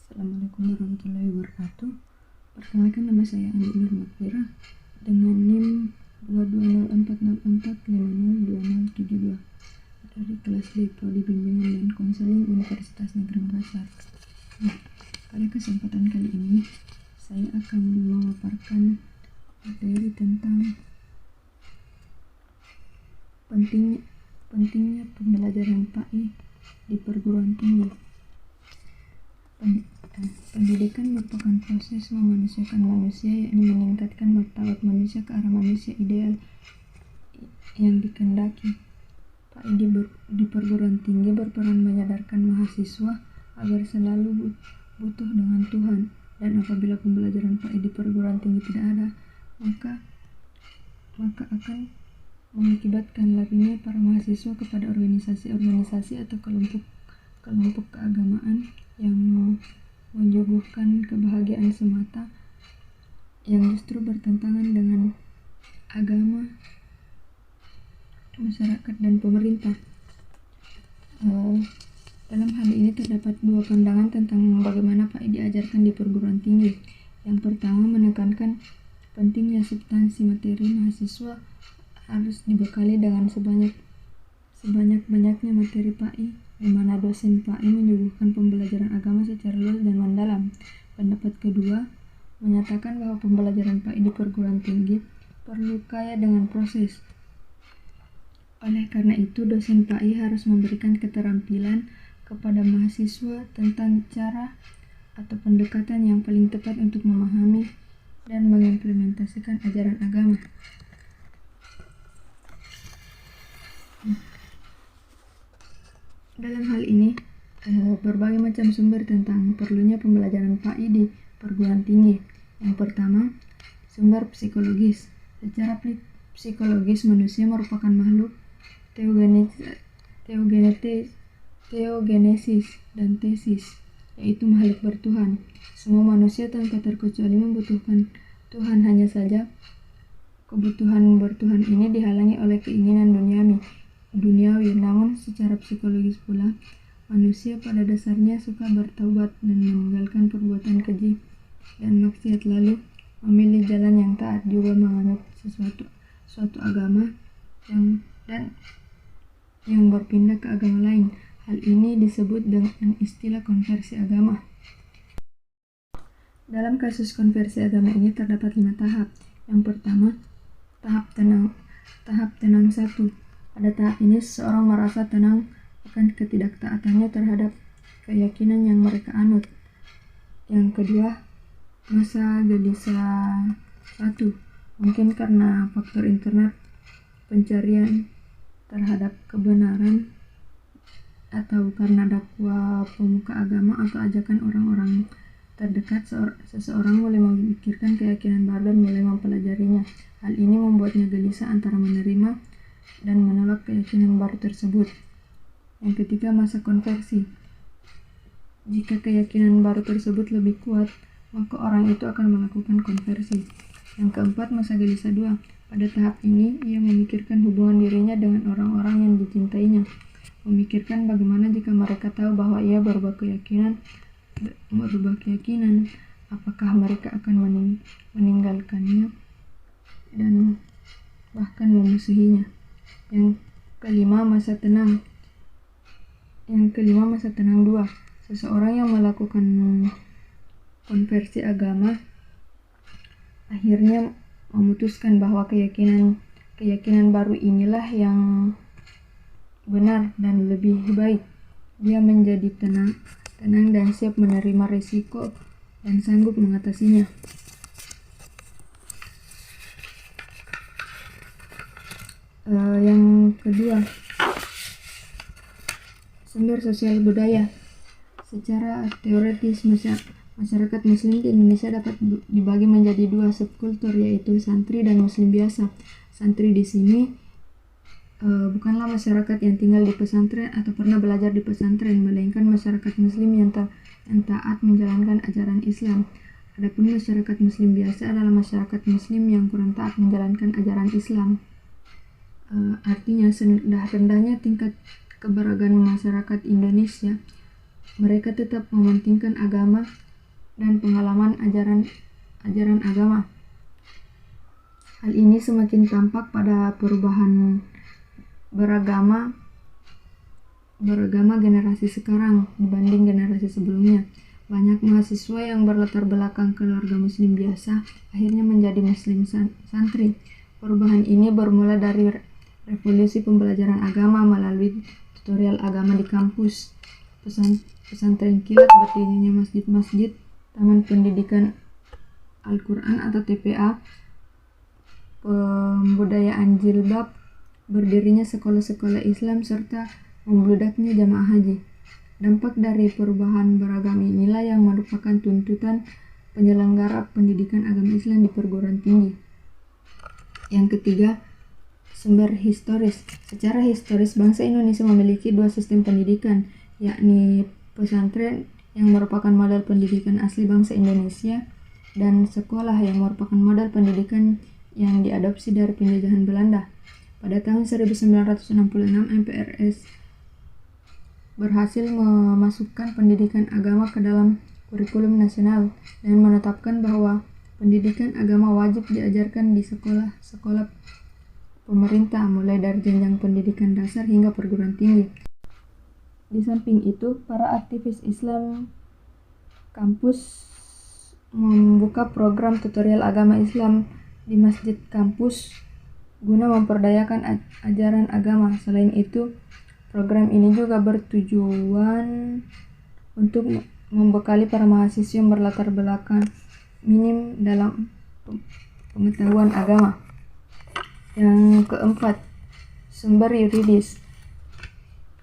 Assalamualaikum warahmatullahi wabarakatuh. Perkenalkan, nama saya Andi Nur Makfira dengan NIM 22040450272 dari kelas D Prodi Bimbingan dan Konseling Universitas Negeri Makassar. Pada kesempatan kali ini saya akan memaparkan materi tentang pentingnya pembelajaran PAI di perguruan tinggi. Pendidikan merupakan proses memanusiakan manusia, yakni meningkatkan martabat manusia ke arah manusia ideal yang dikehendaki. PAI di perguruan tinggi berperan menyadarkan mahasiswa agar selalu butuh dengan Tuhan, dan apabila pembelajaran PAI di perguruan tinggi tidak ada, maka akan mengakibatkan larinya para mahasiswa kepada organisasi-organisasi atau kelompok keagamaan yang menyuguhkan kebahagiaan semata yang justru bertentangan dengan agama, masyarakat, dan pemerintah. Dalam hal ini terdapat dua pandangan tentang bagaimana PAI diajarkan di perguruan tinggi. Yang pertama, menekankan pentingnya substansi materi mahasiswa harus dibekali dengan sebanyak-banyaknya materi PAI, di mana dosen PAI menyuguhkan pembelajaran agama secara luas dan mendalam. Pendapat kedua menyatakan bahwa pembelajaran PAI di perguruan tinggi perlu kaya dengan proses. Oleh karena itu, dosen PAI harus memberikan keterampilan kepada mahasiswa tentang cara atau pendekatan yang paling tepat untuk memahami dan mengimplementasikan ajaran agama. Dalam hal ini, berbagai macam sumber tentang perlunya pembelajaran PAI di perguruan tinggi. Yang pertama, sumber psikologis. Secara psikologis, manusia merupakan makhluk teogenesis dan tesis, yaitu makhluk bertuhan. Semua manusia tanpa terkecuali membutuhkan Tuhan, hanya saja kebutuhan bertuhan ini dihalangi oleh keinginan duniawi. Namun secara psikologis pula, manusia pada dasarnya suka bertaubat dan meninggalkan perbuatan keji dan maksiat, lalu memilih jalan yang taat, juga menganut suatu agama yang berpindah ke agama lain. Hal ini disebut dengan istilah konversi agama. Dalam kasus konversi agama ini terdapat 5 tahap. Yang pertama, tahap tenang 1. Pada tahap ini seseorang merasa tenang akan ketidaktaatannya terhadap keyakinan yang mereka anut. Yang kedua, masa gelisah 1. Mungkin karena faktor internet, pencarian terhadap kebenaran, atau karena dakwah pemuka agama atau ajakan orang-orang terdekat, seseorang mulai memikirkan keyakinan baru dan mulai mempelajarinya. Hal ini membuatnya gelisah antara menerima dan menolak keyakinan baru tersebut. Yang ketiga, masa konversi. Jika keyakinan baru tersebut lebih kuat, maka orang itu akan melakukan konversi. Yang keempat, masa gelisah 2. Pada tahap ini, ia memikirkan hubungan dirinya dengan orang-orang yang dicintainya. Memikirkan bagaimana jika mereka tahu bahwa ia berubah keyakinan, apakah mereka akan meninggalkannya dan bahkan memusuhinya. Yang kelima, masa tenang 2. Seseorang yang melakukan konversi agama akhirnya memutuskan bahwa keyakinan baru inilah yang benar dan lebih baik. Dia menjadi tenang dan siap menerima risiko dan sanggup mengatasinya. Yang kedua, sumber sosial budaya. Secara teoretis, masyarakat muslim di Indonesia dapat dibagi menjadi 2 subkultur, yaitu santri dan muslim biasa. Santri di sini bukanlah masyarakat yang tinggal di pesantren atau pernah belajar di pesantren, melainkan masyarakat muslim yang taat menjalankan ajaran Islam. Adapun masyarakat muslim biasa adalah masyarakat muslim yang kurang taat menjalankan ajaran Islam. Artinya rendahnya tingkat keberagaman masyarakat Indonesia mereka tetap mementingkan agama dan pengalaman ajaran agama. Hal ini semakin tampak pada perubahan beragama generasi sekarang dibanding generasi sebelumnya. Banyak mahasiswa yang berlatar belakang keluarga muslim biasa akhirnya menjadi muslim santri. Perubahan ini bermula dari revolusi pembelajaran agama melalui tutorial agama di kampus, pesantren kilat, berdirinya masjid-masjid, taman pendidikan Al-Quran atau TPA, pembudayaan jilbab, berdirinya sekolah-sekolah Islam, serta membludaknya jamaah haji. Dampak dari perubahan beragam inilah yang merupakan tuntutan penyelenggara pendidikan agama Islam di perguruan tinggi. Yang ketiga, sumber historis. Secara historis, bangsa Indonesia memiliki dua sistem pendidikan, yakni pesantren yang merupakan model pendidikan asli bangsa Indonesia dan sekolah yang merupakan model pendidikan yang diadopsi dari penjajahan Belanda. Pada tahun 1966, MPRS berhasil memasukkan pendidikan agama ke dalam kurikulum nasional dan menetapkan bahwa pendidikan agama wajib diajarkan di sekolah-sekolah pemerintah mulai dari jenjang pendidikan dasar hingga perguruan tinggi. Di samping itu, para aktivis Islam kampus membuka program tutorial agama Islam di masjid kampus guna memperdayakan ajaran agama. Selain itu, program ini juga bertujuan untuk membekali para mahasiswa yang berlatar belakang minim dalam pengetahuan agama. Yang keempat, sumber yuridis.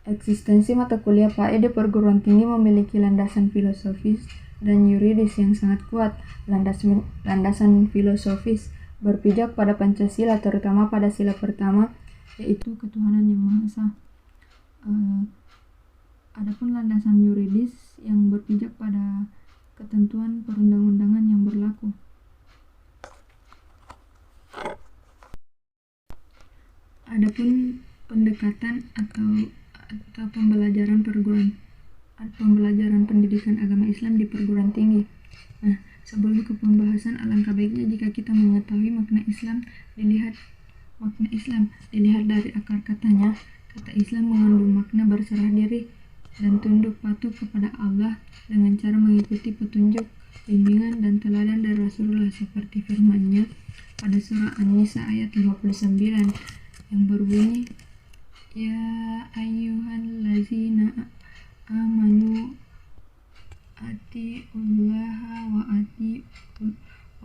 Eksistensi mata kuliah PAE di perguruan tinggi memiliki landasan filosofis dan yuridis yang sangat kuat. Landasan filosofis berpijak pada Pancasila, terutama pada sila pertama, yaitu ketuhanan yang Maha Esa. Adapun landasan yuridis yang berpijak pada ketentuan perundang-undangan yang berlaku. Adapun pendekatan atau pembelajaran pendidikan agama Islam di perguruan tinggi. Nah, sebelum ke pembahasan, alangkah baiknya jika kita mengetahui makna Islam dilihat dari akar katanya. Kata Islam mengandung makna berserah diri dan tunduk patuh kepada Allah dengan cara mengikuti petunjuk, bimbingan, dan teladan dari Rasulullah, seperti firman-Nya pada surah An-Nisa ayat 59 yang berbunyi, Ya ayyuhallazina amanu atiullaha wa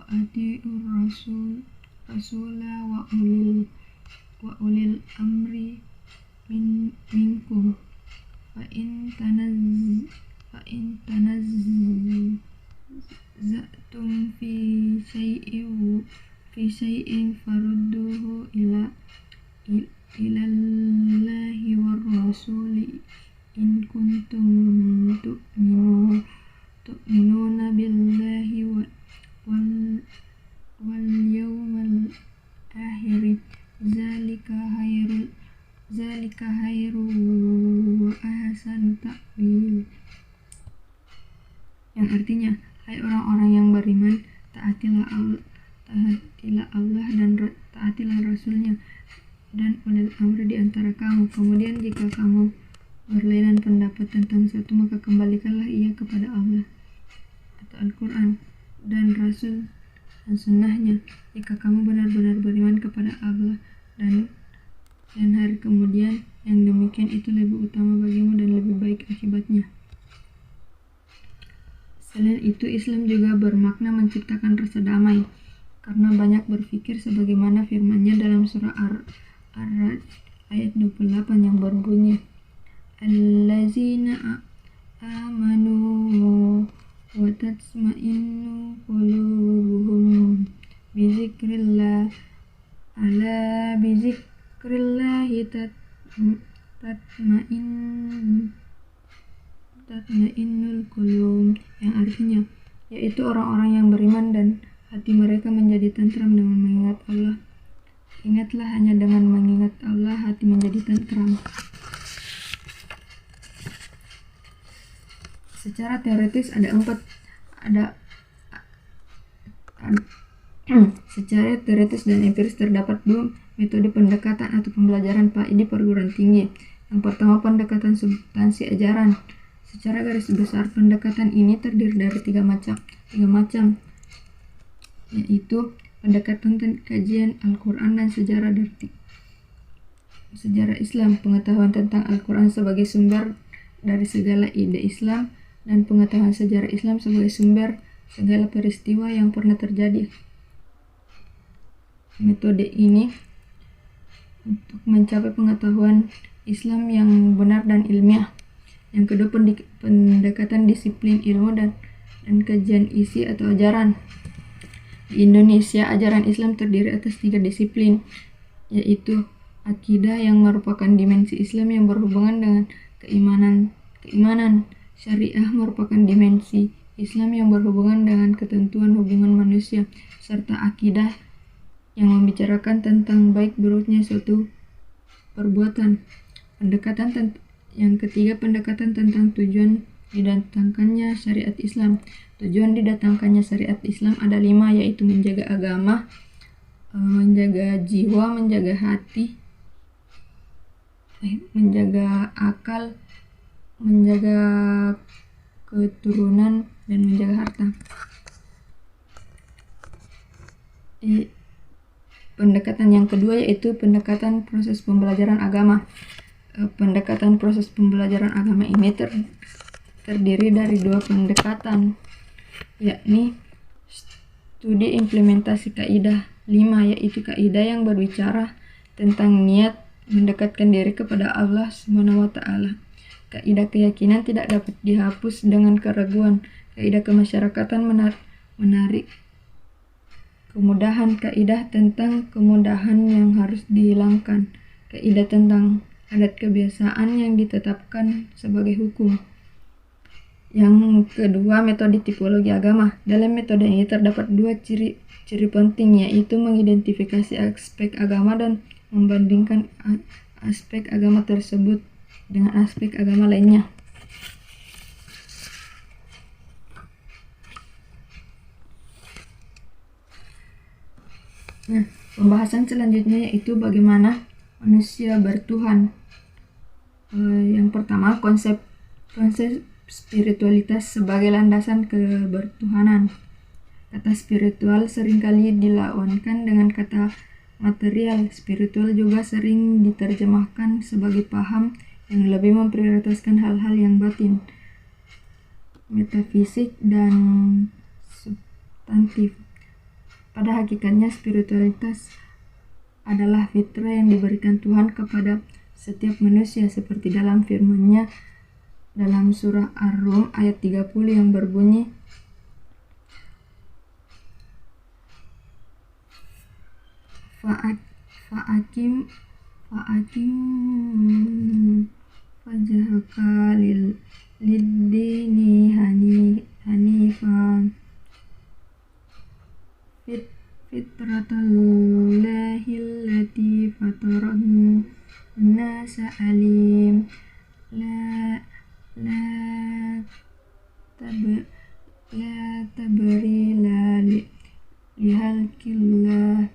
atiur rasula wa ulil amri minkum fa in tanazzatum fi syai'in farudduhu ilallahi war rasuli in kuntum tu'minuna billahi wal yawmal akhir zalika khairu wa ahsanu ta'wil. Yang artinya, hai orang-orang yang beriman, taatilah Allah dan taatilah Rasulnya dan ulil amri di antara kamu. Kemudian jika kamu berlainan pendapat tentang sesuatu, maka kembalikanlah ia kepada Allah atau Al-Quran dan Rasul dan sunnahnya. Jika kamu benar-benar beriman kepada Allah dan hari kemudian, yang demikian itu lebih utama bagimu dan lebih baik akibatnya. Selain itu, Islam juga bermakna menciptakan rasa damai, karena banyak berpikir sebagaimana firman-Nya dalam surah Ar-Ra'd ayat 28 yang berbunyi, Allazina amanu wa tatma'innu qulubuhum bizikrillah ala bizikrillahi tatma'innul qulub, yang artinya yaitu orang-orang yang beriman dan hati mereka menjadi tentram dengan mengingat Allah. Ingatlah, hanya dengan mengingat Allah hati menjadi tentram. Secara teoritis secara teoritis dan empiris terdapat dua metode pendekatan atau pembelajaran PAI di perguruan tinggi. Yang pertama, pendekatan substansi ajaran. Secara garis besar, pendekatan ini terdiri dari tiga macam, yaitu pendekatan kajian Al-Quran dan sejarah Islam, pengetahuan tentang Al-Quran sebagai sumber dari segala ide Islam, dan pengetahuan sejarah Islam sebagai sumber segala peristiwa yang pernah terjadi. Metode ini untuk mencapai pengetahuan Islam yang benar dan ilmiah. Yang kedua, pendekatan disiplin ilmu dan kajian isi atau ajaran. Di Indonesia, ajaran Islam terdiri atas 3 disiplin, yaitu akidah yang merupakan dimensi Islam yang berhubungan dengan keimanan, syariah merupakan dimensi Islam yang berhubungan dengan ketentuan hubungan manusia, serta akidah yang membicarakan tentang baik buruknya suatu perbuatan. Yang ketiga, pendekatan tentang tujuan didatangkannya syariat Islam. Tujuan didatangkannya syariat Islam ada 5, yaitu menjaga agama, menjaga jiwa, menjaga hati, menjaga akal, menjaga keturunan, dan menjaga harta. Pendekatan yang kedua yaitu pendekatan proses pembelajaran agama. Pendekatan proses pembelajaran agama ini terdiri dari 2 pendekatan, yakni studi implementasi kaidah 5, yaitu kaidah yang berbicara tentang niat mendekatkan diri kepada Allah SWT. Kaidah keyakinan tidak dapat dihapus dengan keraguan. Kaidah kemasyarakatan menarik kemudahan. Kaidah tentang kemudahan yang harus dihilangkan. Kaidah tentang adat kebiasaan yang ditetapkan sebagai hukum. Yang kedua, metode tipologi agama. Dalam metode ini terdapat 2 ciri penting, yaitu mengidentifikasi aspek agama dan membandingkan aspek agama tersebut dengan aspek agama lainnya. Nah, pembahasan selanjutnya yaitu bagaimana manusia bertuhan. Yang pertama, konsep spiritualitas sebagai landasan kebertuhanan. Kata spiritual seringkali dilawankan dengan kata material. Spiritual juga sering diterjemahkan sebagai paham yang lebih memprioritaskan hal-hal yang batin, metafisik, dan substantif. Pada hakikatnya, spiritualitas adalah fitrah yang diberikan Tuhan kepada setiap manusia, seperti dalam firman-Nya dalam surah Ar-Rum ayat 30 yang berbunyi, Fa'akim wajhaka lid-dini hanifan fitratallahi allati fataran nasa alim la tabrila lihalkillah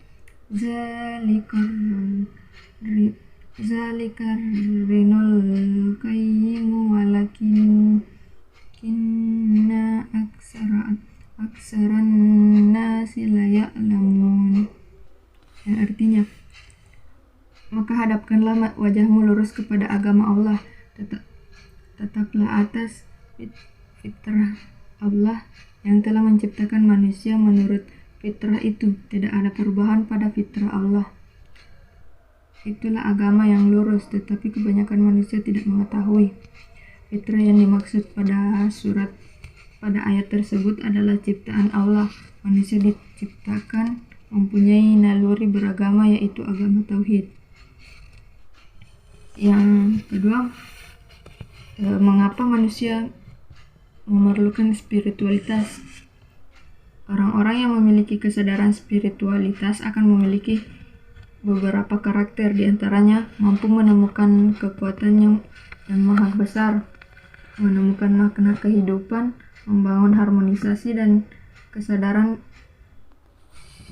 zalikar rinul qayyimu walakinna aksaran nasi la ya'lamun. Yang artinya, maka hadapkanlah wajahmu lurus kepada agama Allah, tetaplah atas fitrah Allah yang telah menciptakan manusia menurut fitrah itu. Tidak ada perubahan pada fitrah Allah. Itulah agama yang lurus, tetapi kebanyakan manusia tidak mengetahui. Fitrah yang dimaksud pada ayat tersebut adalah ciptaan Allah. Manusia diciptakan mempunyai naluri beragama, yaitu agama tauhid. Yang kedua, mengapa manusia memerlukan spiritualitas? Orang-orang yang memiliki kesadaran spiritualitas akan memiliki beberapa karakter, diantaranya mampu menemukan kekuatan yang maha besar, menemukan makna kehidupan, membangun harmonisasi dan kesadaran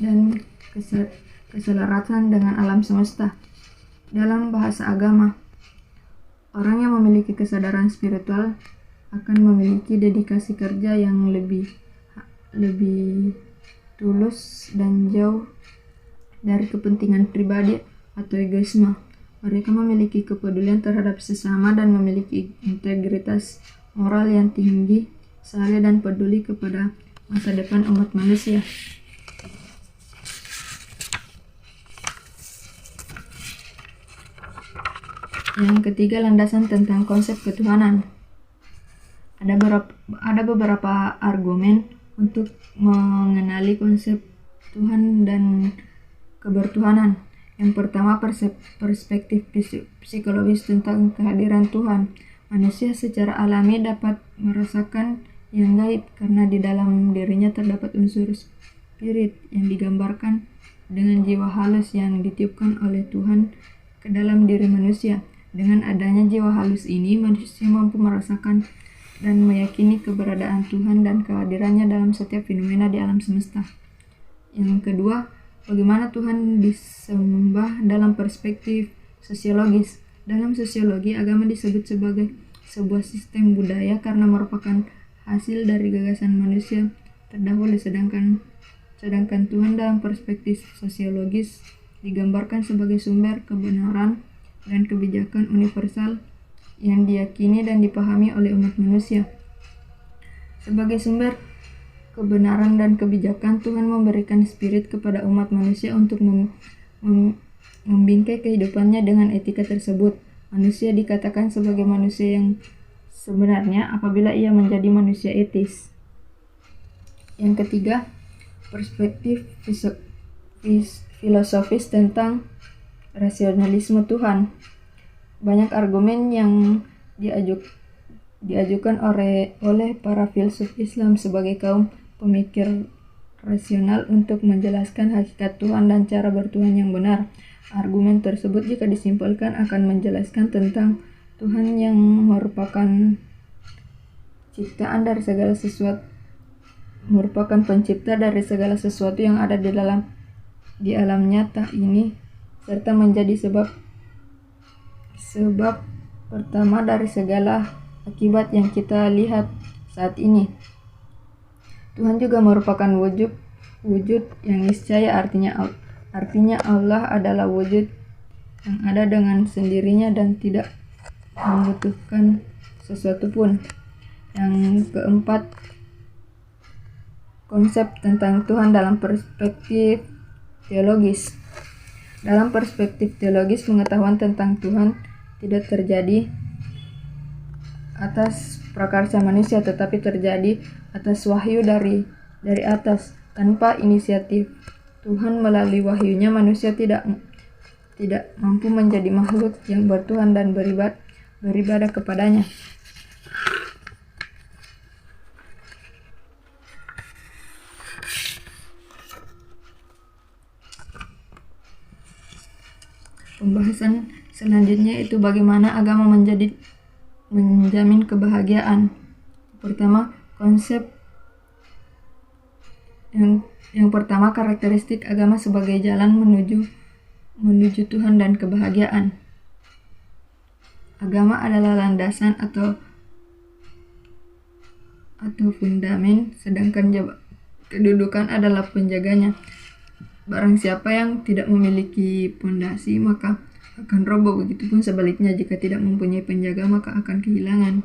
dan keselarasan dengan alam semesta. Dalam bahasa agama, orang yang memiliki kesadaran spiritual akan memiliki dedikasi kerja yang lebih tulus dan jauh dari kepentingan pribadi atau egoisme. Mereka memiliki kepedulian terhadap sesama dan memiliki integritas moral yang tinggi, saleh dan peduli kepada masa depan umat manusia. Yang ketiga, landasan tentang konsep ketuhanan. Ada beberapa argumen untuk mengenali konsep Tuhan dan kebertuhanan. Yang pertama, perspektif psikologis tentang kehadiran Tuhan. Manusia secara alami dapat merasakan yang gaib karena di dalam dirinya terdapat unsur spirit yang digambarkan dengan jiwa halus yang ditiupkan oleh Tuhan ke dalam diri manusia. Dengan adanya jiwa halus ini, manusia mampu merasakan dan meyakini keberadaan Tuhan dan kehadirannya dalam setiap fenomena di alam semesta. Yang kedua, bagaimana Tuhan disembah dalam perspektif sosiologis. Dalam sosiologi, agama disebut sebagai sebuah sistem budaya karena merupakan hasil dari gagasan manusia terdahulu, sedangkan Tuhan dalam perspektif sosiologis digambarkan sebagai sumber kebenaran dan kebijakan universal yang diyakini dan dipahami oleh umat manusia. Sebagai sumber kebenaran dan kebijakan, Tuhan memberikan spirit kepada umat manusia untuk membingkai kehidupannya dengan etika tersebut. Manusia dikatakan sebagai manusia yang sebenarnya apabila ia menjadi manusia etis. Yang ketiga, perspektif filosofis tentang rasionalisme Tuhan. Banyak argumen yang diajukan oleh para filsuf Islam sebagai kaum pemikir rasional untuk menjelaskan hakikat Tuhan dan cara bertuhan yang benar. Argumen tersebut jika disimpulkan akan menjelaskan tentang Tuhan yang merupakan ciptaan dari segala sesuatu, merupakan pencipta dari segala sesuatu yang ada di alam nyata ini, serta menjadi sebab pertama dari segala akibat yang kita lihat saat ini. Tuhan juga merupakan wujud yang niscaya, artinya Allah adalah wujud yang ada dengan sendirinya dan tidak membutuhkan sesuatu pun. Yang keempat, konsep tentang Tuhan dalam perspektif teologis. Dalam perspektif teologis, pengetahuan tentang Tuhan tidak terjadi atas prakarsa manusia, tetapi terjadi atas wahyu dari atas. Tanpa inisiatif Tuhan melalui wahyunya, manusia tidak mampu menjadi makhluk yang bertuhan dan beribadah kepadanya. Pembahasan selanjutnya itu bagaimana agama menjamin kebahagiaan. Pertama, yang pertama, karakteristik agama sebagai jalan menuju Tuhan dan kebahagiaan. Agama adalah landasan atau fundamen, sedangkan kedudukan adalah penjaganya. Barang siapa yang tidak memiliki pondasi maka akan roboh, begitupun sebaliknya jika tidak mempunyai penjaga maka akan kehilangan.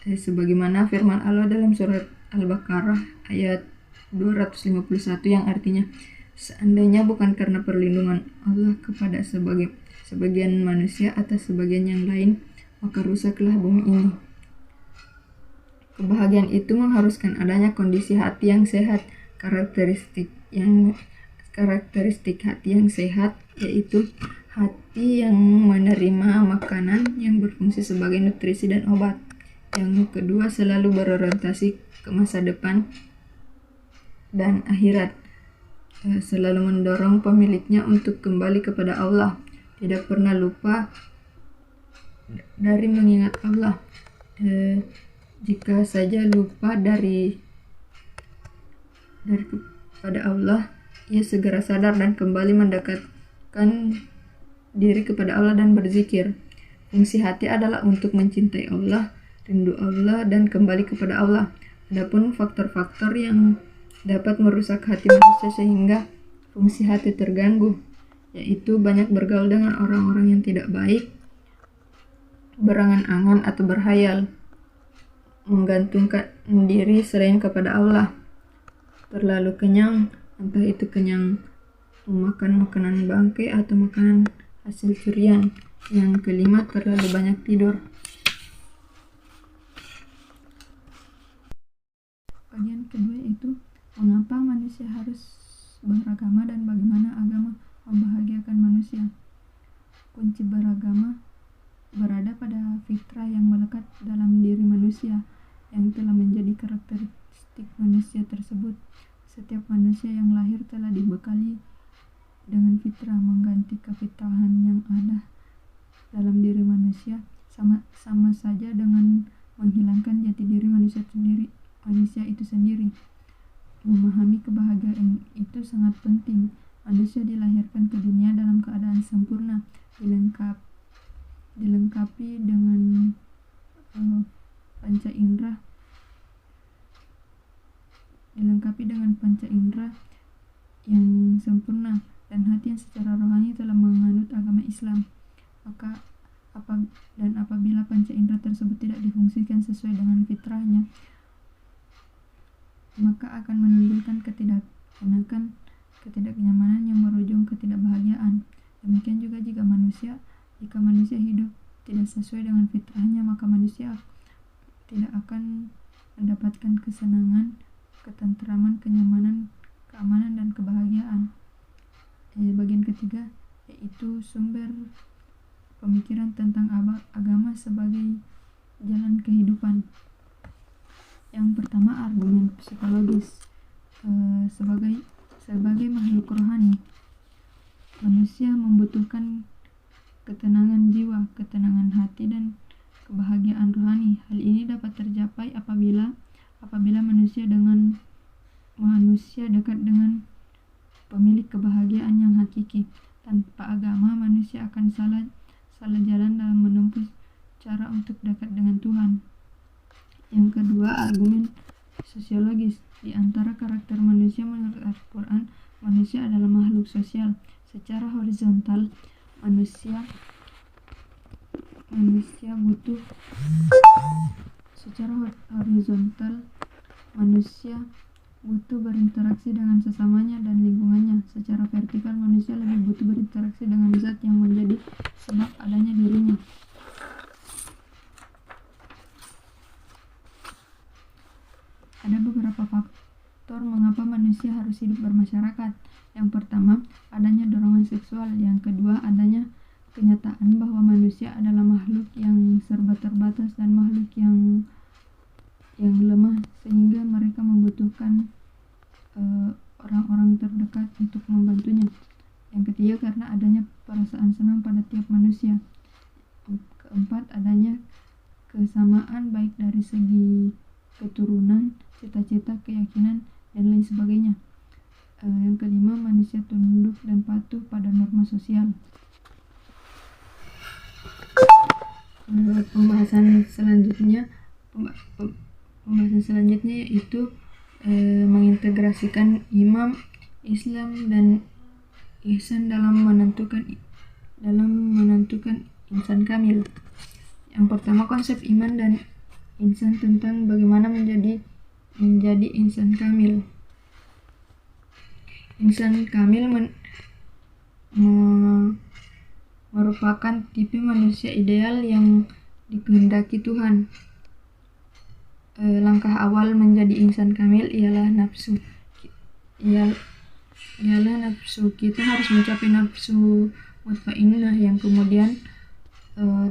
Sebagaimana firman Allah dalam surat Al-Baqarah ayat 251 yang artinya, seandainya bukan karena perlindungan Allah kepada sebagian manusia atas sebagian yang lain, maka rusaklah bumi ini. Kebahagiaan itu mengharuskan adanya kondisi hati yang sehat. Karakteristik hati yang sehat yaitu hati yang menerima makanan yang berfungsi sebagai nutrisi dan obat. Yang kedua, selalu berorientasi ke masa depan dan akhirat, selalu mendorong pemiliknya untuk kembali kepada Allah, tidak pernah lupa dari mengingat Allah. Jika saja lupa dari kepada Allah, ia segera sadar dan kembali mendekatkan diri kepada Allah dan berzikir. Fungsi hati adalah untuk mencintai Allah, rindu Allah, dan kembali kepada Allah. Adapun faktor-faktor yang dapat merusak hati manusia sehingga fungsi hati terganggu, yaitu banyak bergaul dengan orang-orang yang tidak baik, berangan-angan atau berhayal, menggantungkan diri selain kepada Allah, terlalu kenyang, entah itu kenyang memakan makanan bangkai atau makanan hasil curian. Yang kelima, terlalu banyak tidur. Bagian kedua itu mengapa manusia harus beragama dan bagaimana agama membahagiakan manusia. Kunci beragama berada pada fitrah yang melekat dalam diri manusia yang telah menjadi karakteristik manusia tersebut. Setiap manusia yang lahir telah dibekali dengan fitrah mengganti kefitrahan yang ada dalam diri manusia, sama saja dengan menghilangkan jati diri manusia itu sendiri. Memahami kebahagiaan itu sangat penting. Manusia dilahirkan ke dunia dalam keadaan sempurna, dilengkapi dengan panca indera yang sempurna dan hati yang secara rohani telah menganut agama Islam. Apabila panca indera tersebut tidak difungsikan sesuai dengan fitrahnya, maka akan menimbulkan ketidaknyamanan yang berujung ketidakbahagiaan. Demikian juga jika manusia hidup tidak sesuai dengan fitrahnya, maka manusia tidak akan mendapatkan kesenangan, ketentraman, kenyamanan, keamanan, dan kebahagiaan. Bagian ketiga yaitu sumber pemikiran tentang agama sebagai jalan kehidupan. Yang pertama, argumen psikologis. Sebagai makhluk rohani, manusia membutuhkan ketenangan jiwa, ketenangan hati, dan kebahagiaan rohani. Hal ini dapat tercapai apabila manusia dekat dengan pemilik kebahagiaan yang hakiki. Tanpa agama, manusia akan salah jalan dalam menempuh cara untuk dekat dengan Tuhan. Yang kedua, argumen sosiologis. Di antara karakter manusia menurut Al-Quran, manusia adalah makhluk sosial. Secara horizontal, manusia butuh berinteraksi dengan sesamanya dan lingkungannya. Secara vertikal, manusia lebih butuh berinteraksi dengan zat yang menjadi sebab adanya dirinya. Ada beberapa faktor mengapa manusia harus hidup bermasyarakat. Yang pertama, adanya dorongan seksual. Yang kedua, adanya kenyataan bahwa manusia adalah makhluk yang serba terbatas dan makhluk yang lemah, sehingga mereka membutuhkan orang-orang terdekat untuk membantunya. Yang ketiga, karena adanya perasaan senang pada tiap manusia. Keempat, adanya kesamaan baik dari segi keturunan, cita-cita, keyakinan, dan lain sebagainya. Yang kelima, manusia tunduk dan patuh pada norma sosial. Pembahasan selanjutnya yaitu mengintegrasikan iman, Islam, dan ihsan dalam menentukan insan kamil. Yang pertama, konsep iman dan insan tentang bagaimana menjadi insan kamil. Insan kamil merupakan tipe manusia ideal yang dikehendaki Tuhan. Langkah awal menjadi insan kamil ialah nafsu. Kita harus mencapai nafsu mutmainnah yang kemudian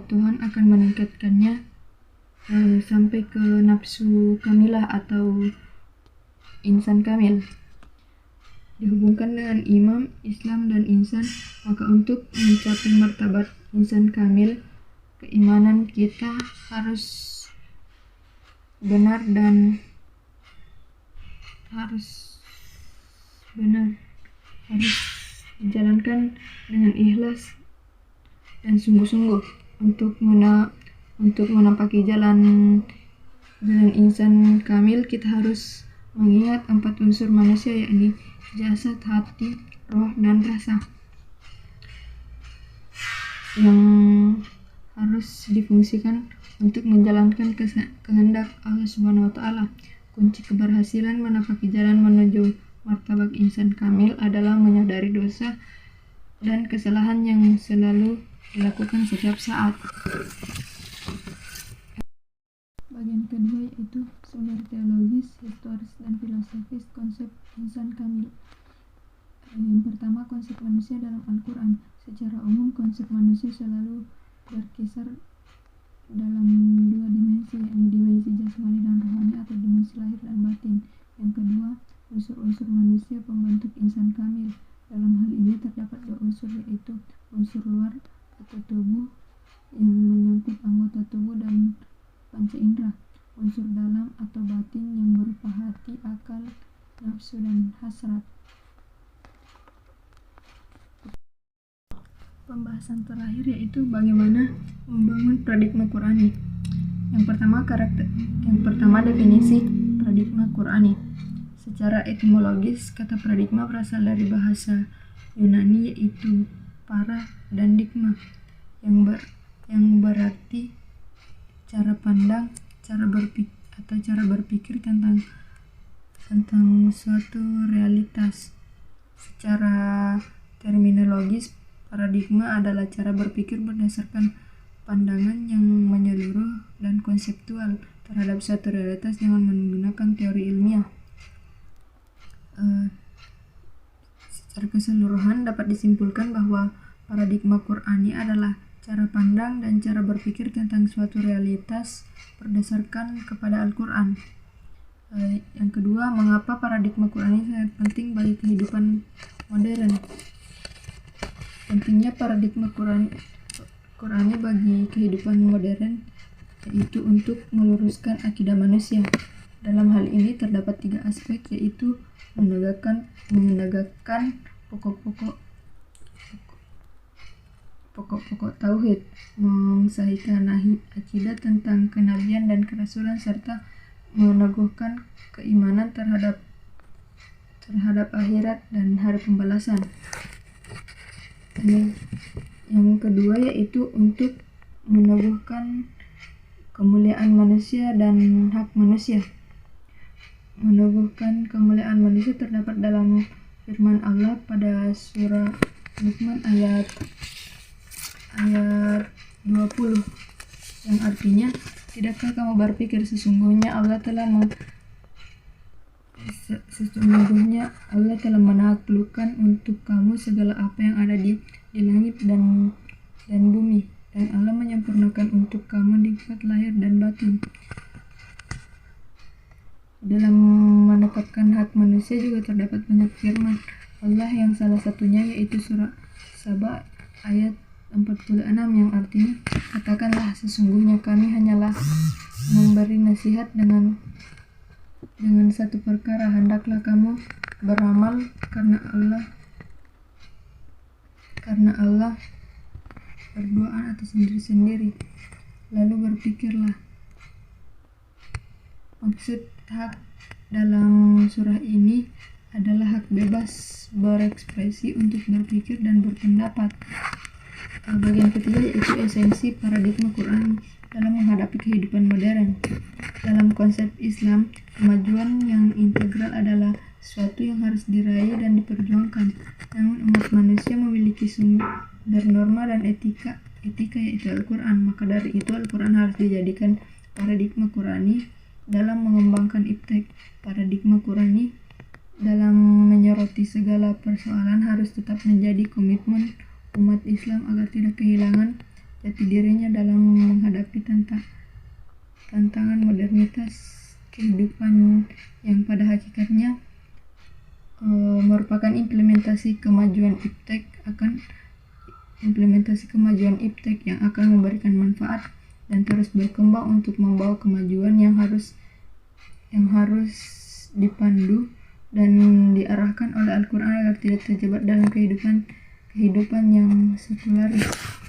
Tuhan akan meningkatkannya sampai ke nafsu kamilah atau insan kamil. Dihubungkan dengan imam, Islam, dan insan, maka untuk mencapai martabat insan kamil, keimanan kita harus benar dan harus dijalankan dengan ikhlas dan sungguh-sungguh untuk menapaki jalan insan kamil. Kita harus mengingat 4 unsur manusia, yakni jasad, hati, roh, dan rasa, yang harus difungsikan untuk menjalankan kehendak Allah Subhanahu wa Ta'ala. Kunci keberhasilan menapaki jalan menuju martabat insan kamil adalah menyadari dosa dan kesalahan yang selalu dilakukan setiap saat. Bagian kedua yaitu sumber teologis, historis, dan filosofis konsep insan kamil. Yang pertama, konsep manusia dalam Al-Quran. Secara umum, konsep manusia selalu berkisar dalam 2 dimensi, yakni dimensi jasmani dan rohani atau dimensi lahir dan batin. Yang kedua, unsur-unsur manusia pembentuk insan kamil. Dalam hal ini terdapat 2 unsur, yaitu unsur luar atau tubuh yang menyangkut anggota tubuh dan panca indera, unsur dalam atau batin yang berupa hati, akal, nafsu, dan hasrat. Pembahasan terakhir yaitu bagaimana membangun paradigma Qurani. Yang pertama definisi paradigma Qurani. Secara etimologis, kata paradigma berasal dari bahasa Yunani yaitu para dan digma yang berarti cara pandang, cara berpikir tentang suatu realitas. Secara terminologis, paradigma adalah cara berpikir berdasarkan pandangan yang menyeluruh dan konseptual terhadap suatu realitas dengan menggunakan teori ilmiah. Secara keseluruhan dapat disimpulkan bahwa paradigma Qur'ani adalah cara pandang dan cara berpikir tentang suatu realitas berdasarkan kepada Al-Quran. Yang kedua, mengapa paradigma Qur'ani sangat penting bagi kehidupan modern. Pentingnya paradigma Qur'ani bagi kehidupan modern yaitu untuk meluruskan akidah manusia. Dalam hal ini terdapat 3 aspek, yaitu menegakkan pokok-pokok tauhid, mensahihkan akidah tentang kenabian dan kerasulan, serta meneguhkan keimanan terhadap akhirat dan hari pembalasan. Yang kedua yaitu untuk meneguhkan kemuliaan manusia dan hak manusia. Meneguhkan kemuliaan manusia terdapat dalam firman Allah pada surah Luqman ayat 20, yang artinya, tidakkah kamu berpikir sesungguhnya Allah telah menaklukkan untuk kamu segala apa yang ada di langit dan bumi, dan Allah menyempurnakan untuk kamu nikmat lahir dan batin. Dalam menetapkan hak manusia juga terdapat banyak firman Allah, yang salah satunya yaitu surah Saba ayat 46, yang artinya, katakanlah sesungguhnya kami hanyalah memberi nasihat dengan satu perkara, hendaklah kamu beramal karena Allah berdoa atas sendiri-sendiri, lalu berpikirlah. Maksud hak dalam surah ini adalah hak bebas berekspresi untuk berpikir dan berpendapat. Bagian ketiga yaitu esensi paradigma Quran dalam menghadapi kehidupan modern. Dalam konsep Islam, kemajuan yang integral adalah sesuatu yang harus diraih dan diperjuangkan. Namun umat manusia memiliki sumber norma dan etika yaitu Al-Quran. Maka dari itu Al-Quran harus dijadikan paradigma Qurani dalam mengembangkan iptek. Paradigma Qurani dalam menyoroti segala persoalan harus tetap menjadi komitmen umat Islam agar tidak kehilangan jati dirinya dalam menghadapi tantangan modernitas kehidupan yang pada hakikatnya merupakan implementasi kemajuan iptek yang akan memberikan manfaat dan terus berkembang untuk membawa kemajuan yang harus yang harus dipandu dan diarahkan oleh Al-Quran agar tidak terjebak dalam kehidupan yang sekularis.